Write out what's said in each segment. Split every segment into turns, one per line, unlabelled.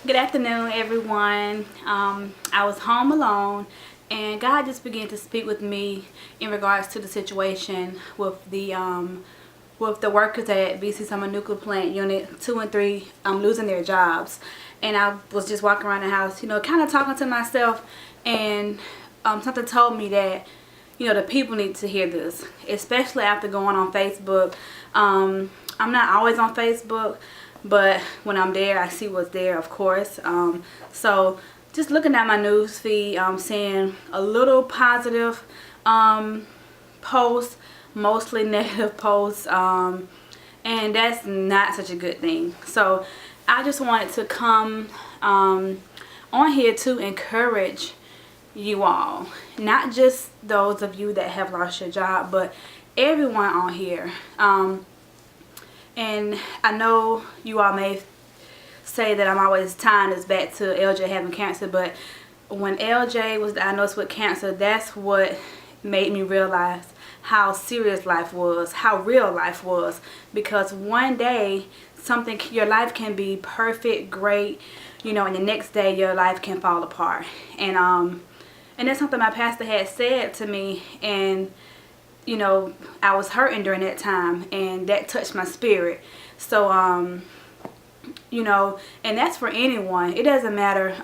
Good afternoon, everyone. I was home alone, and God just began to speak with me in regards to the situation with the workers at BC Summer Nuclear Plant Unit 2 and 3 losing their jobs. And I was just walking around the house, kind of talking to myself, and something told me that the people need to hear this, especially after going on Facebook. I'm not always on Facebook, but when I'm there, I see what's there, of course. So just looking at my news feed, seeing a little positive posts, mostly negative posts, and that's not such a good thing. So I just wanted to come on here to encourage you all, not just those of you that have lost your job, but everyone on here. And I know you all may say that I'm always tying this back to LJ having cancer, but when LJ was diagnosed with cancer, that's what made me realize how serious life was, how real life was. Because one day, your life can be perfect, great, and the next day your life can fall apart. And that's something my pastor had said to me, and I was hurting during that time, and that touched my spirit. So and that's for anyone. It doesn't matter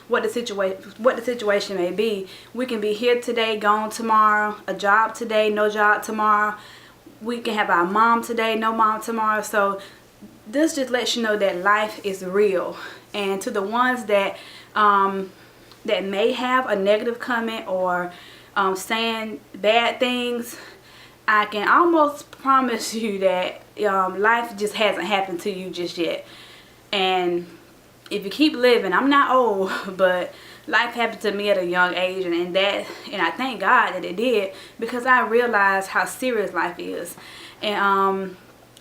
what the situation may be. We can be here today, gone tomorrow, a job today, no job tomorrow. We can have our mom today, no mom tomorrow. So this just lets you know that life is real. And to the ones that that may have a negative comment or saying bad things, I can almost promise you that life just hasn't happened to you just yet. And if you keep living, I'm not old, but life happened to me at a young age, and I thank God that it did, because I realized how serious life is. And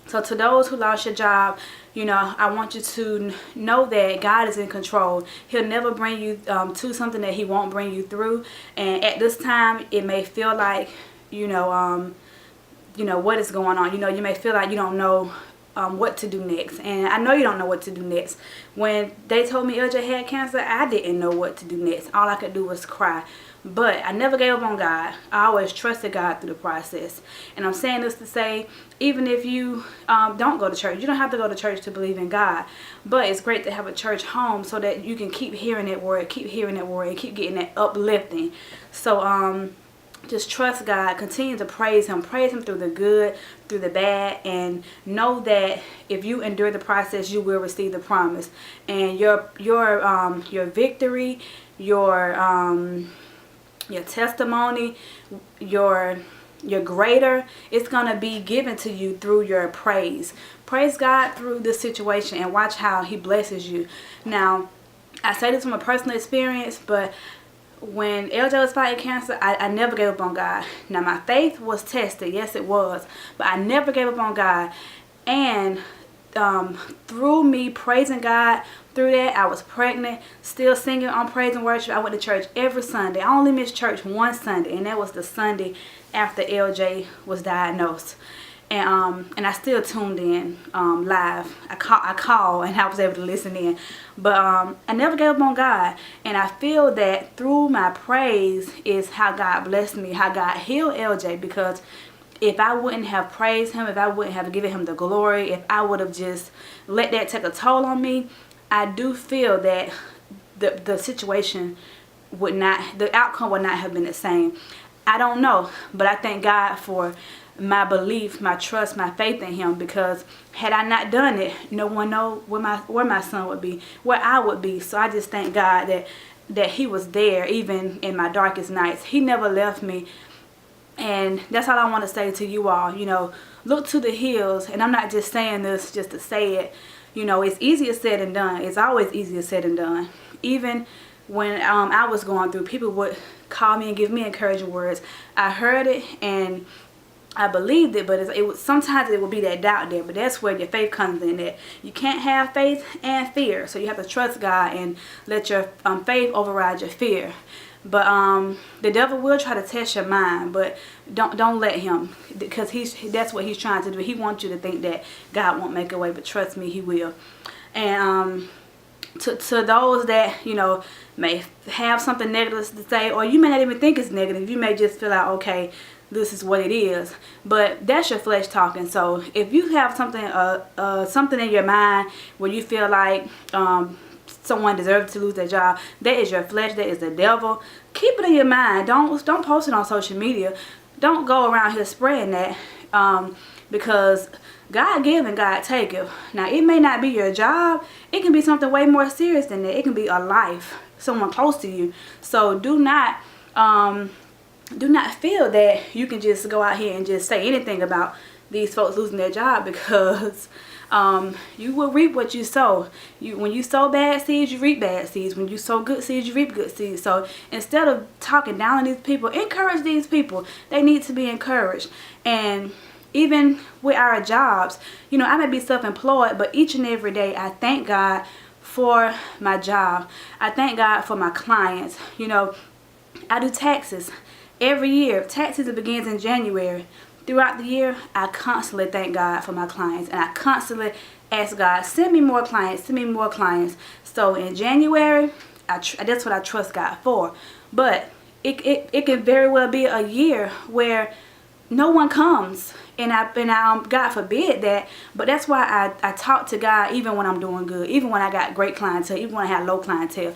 so to those who lost your job, I want you to know that God is in control. He'll never bring you to something that he won't bring you through. And at this time, it may feel like, what is going on. You may feel like you don't know what to do next. And I know you don't know what to do next. When they told me LJ had cancer, I didn't know what to do next. All I could do was cry. But I never gave up on God. I always trusted God through the process. And I'm saying this to say, even if you don't go to church, you don't have to go to church to believe in God. But it's great to have a church home so that you can keep hearing that word, and keep getting that uplifting. So just trust God. Continue to praise him. Praise him through the good, through the bad, and know that if you endure the process, you will receive the promise. And your victory, your testimony, your greater, it's going to be given to you through your praise. Praise God through this situation and watch how he blesses you. Now, I say this from a personal experience, but when LJ was fighting cancer, I never gave up on God. Now, my faith was tested. Yes, it was. But I never gave up on God. And through me praising God, through that, I was pregnant, still singing on praise and worship. I went to church every Sunday. I only missed church one Sunday, and that was the Sunday after LJ was diagnosed. And I still tuned in live. I called and I was able to listen in. But I never gave up on God. And I feel that through my praise is how God blessed me, how God healed LJ. Because if I wouldn't have praised him, if I wouldn't have given him the glory, if I would have just let that take a toll on me, I do feel that the situation the outcome would not have been the same. I don't know, but I thank God for my belief, my trust, my faith in him, because had I not done it, no one know where my son would be, where I would be. So I just thank God that he was there even in my darkest nights. He never left me. And that's all I want to say to you all. Look to the hills. And I'm not just saying this just to say it. It's easier said than done. It's always easier said than done. Even when I was going through, people would call me and give me encouraging words. I heard it and I believed it, but sometimes it would be that doubt there. But that's where your faith comes in. That you can't have faith and fear. So you have to trust God and let your faith override your fear. But the devil will try to test your mind, but don't let him, because that's what he's trying to do. He wants you to think that God won't make a way, but trust me, he will. And to those that, you know, may have something negative to say, or you may not even think it's negative. You may just feel like, okay, this is what it is. But that's your flesh talking. So if you have something something in your mind where you feel like someone deserves to lose their job, that is your flesh, that is the devil. Keep it in your mind. Don't post it on social media. Don't go around here spreading that, because God give and God taketh. Now, it may not be your job. It can be something way more serious than that. It can be a life, someone close to you. So do not feel that you can just go out here and just say anything about these folks losing their job, because you will reap what you sow. When you sow bad seeds, you reap bad seeds. When you sow good seeds, you reap good seeds. So instead of talking down on these people, encourage these people. They need to be encouraged. And even with our jobs, you know, I may be self-employed, but each and every day I thank God for my job. I thank God for my clients. You know, I do taxes every year. Tax season begins in January. Throughout the year, I constantly thank God for my clients, and I constantly ask God, send me more clients, send me more clients. So in January, that's what I trust God for. But it can very well be a year where no one comes, and God forbid that. But that's why I talk to God even when I'm doing good, even when I got great clientele, even when I have low clientele.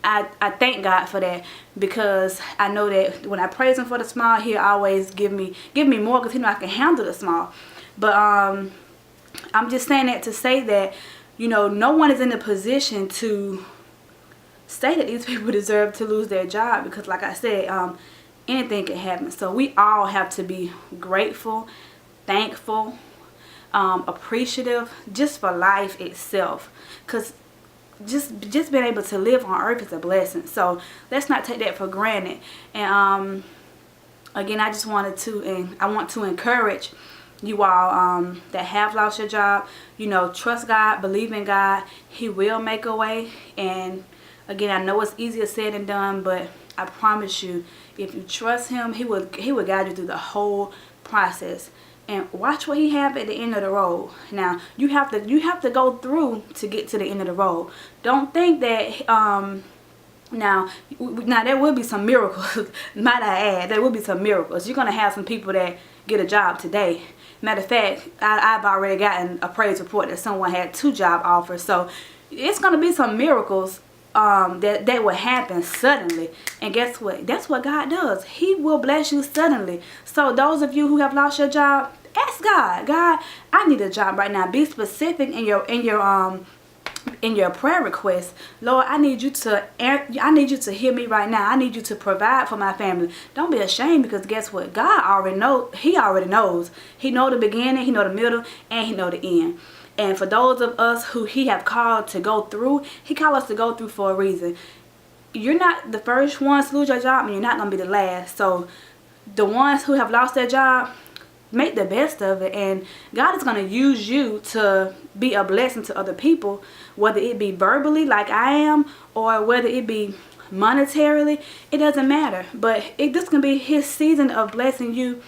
I thank God for that, because I know that when I praise Him for the small, He'll always give me more, because He know I can handle the small. But I'm just saying that to say that, you know, no one is in a position to say that these people deserve to lose their job, because like I said, anything can happen. So we all have to be grateful, thankful, appreciative just for life itself, because just being able to live on earth is a blessing. So let's not take that for granted. And again, I just wanted to, and I want to encourage you all that have lost your job, you know, trust God, believe in God. He will make a way. And again, I know it's easier said than done, but I promise you, if you trust Him, He will guide you through the whole process. And watch what He have at the end of the road. Now, you have to go through to get to the end of the road. Don't think that now there will be some miracles. Might I add, there will be some miracles. You're gonna have some people that get a job today. Matter of fact, I've already gotten a praise report that someone had 2 job offers. So it's gonna be some miracles that will happen suddenly. And guess what? That's what God does. He will bless you suddenly. So those of you who have lost your job, ask God, God, I need a job right now. Be specific in your prayer request. Lord, I need you to hear me right now. I need you to provide for my family. Don't be ashamed, because guess what? God already knows. He already knows. He know the beginning, He know the middle, and He know the end. And for those of us who He have called to go through, He called us to go through for a reason. You're not the first ones to lose your job, and you're not going to be the last. So the ones who have lost their job, make the best of it. And God is going to use you to be a blessing to other people, whether it be verbally like I am, or whether it be monetarily. It doesn't matter. But this can be His season of blessing you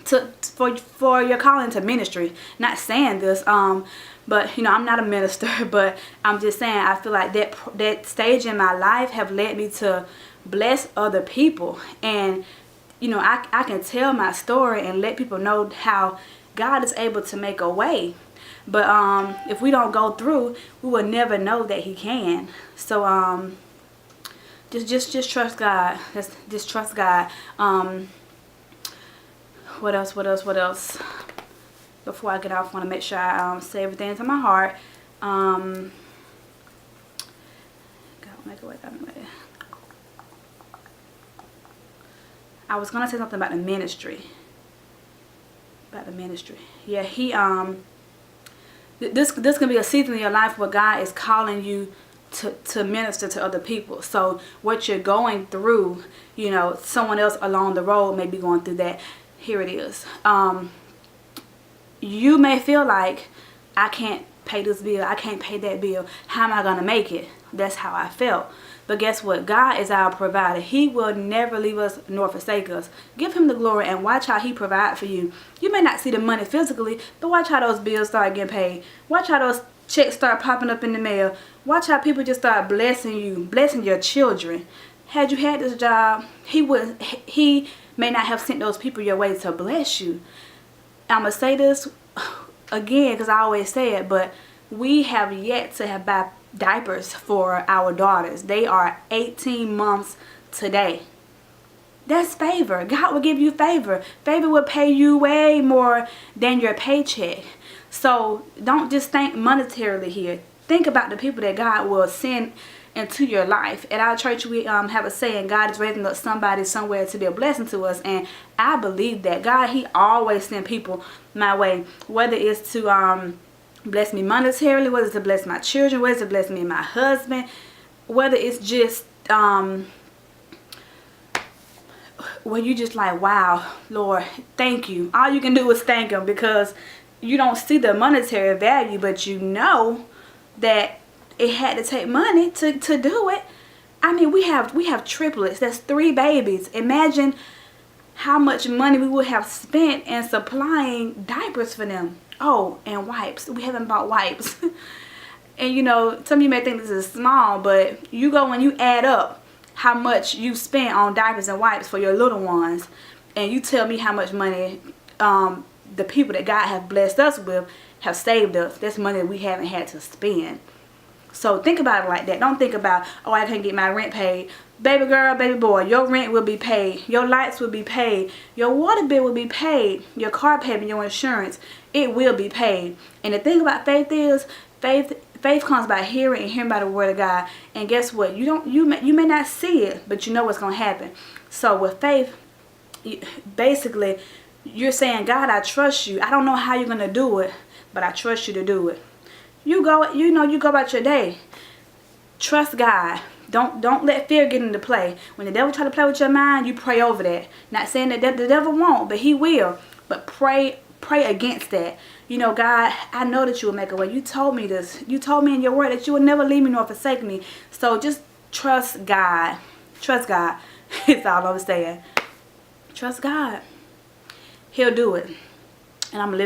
for your calling to ministry. Not saying this, but you know, I'm not a minister, but I'm just saying I feel like that stage in my life have led me to bless other people. And you know, I can tell my story and let people know how God is able to make a way. But if we don't go through, we will never know that He can. So just trust God. Just trust God. What else? Before I get off, I want to make sure I say everything to my heart. God, make a way. I was gonna say something about the ministry. Yeah, this can be a season in your life where God is calling you to minister to other people. So what you're going through, you know, someone else along the road may be going through that. Here it is. You may feel like, I can't pay this bill, I can't pay that bill, how am I gonna make it? That's how I felt. But guess what? God is our provider. He will never leave us nor forsake us. Give Him the glory and watch how He provides for you. You may not see the money physically, but watch how those bills start getting paid. Watch how those checks start popping up in the mail. Watch how people just start blessing you, blessing your children. Had you had this job, he may not have sent those people your way to bless you. I'm going to say this again because I always say it, but we have yet to have buy diapers for our daughters. They are 18 months today. That's favor. God will give you favor. Favor will pay you way more than your paycheck. So don't just think monetarily here. Think about the people that God will send into your life. At our church, we have a saying, God is raising up somebody somewhere to be a blessing to us. And I believe that God, he always send people my way, whether it's to bless me monetarily, whether it's to bless my children, whether it's to bless me and my husband, whether it's just where you just like, wow, Lord, thank you. All you can do is thank him, because you don't see the monetary value, but you know that it had to take money to do it. I mean, we have triplets. That's 3 babies. Imagine how much money we would have spent in supplying diapers for them. Oh, and wipes. We haven't bought wipes. And you know, some of you may think this is small, but you go and you add up how much you spent on diapers and wipes for your little ones, and you tell me how much money the people that God has blessed us with have saved us. That's money that we haven't had to spend. So think about it like that. Don't think about, oh, I can't get my rent paid. Baby girl, baby boy, your rent will be paid. Your lights will be paid. Your water bill will be paid. Your car payment, your insurance, it will be paid. And the thing about faith is, faith comes by hearing, and hearing by the word of God. And guess what? You may not see it, but you know what's going to happen. So with faith, basically, you're saying, God, I trust you. I don't know how you're going to do it, but I trust you to do it. You go about your day. Trust God. Don't let fear get into play. When the devil try to play with your mind, you pray over that. Not saying that the devil won't, but he will. But pray against that. You know, God, I know that you will make a way. You told me this. You told me in your word that you will never leave me nor forsake me. So just trust God. Trust God. It's all I'm saying. Trust God. He'll do it. And I'm living.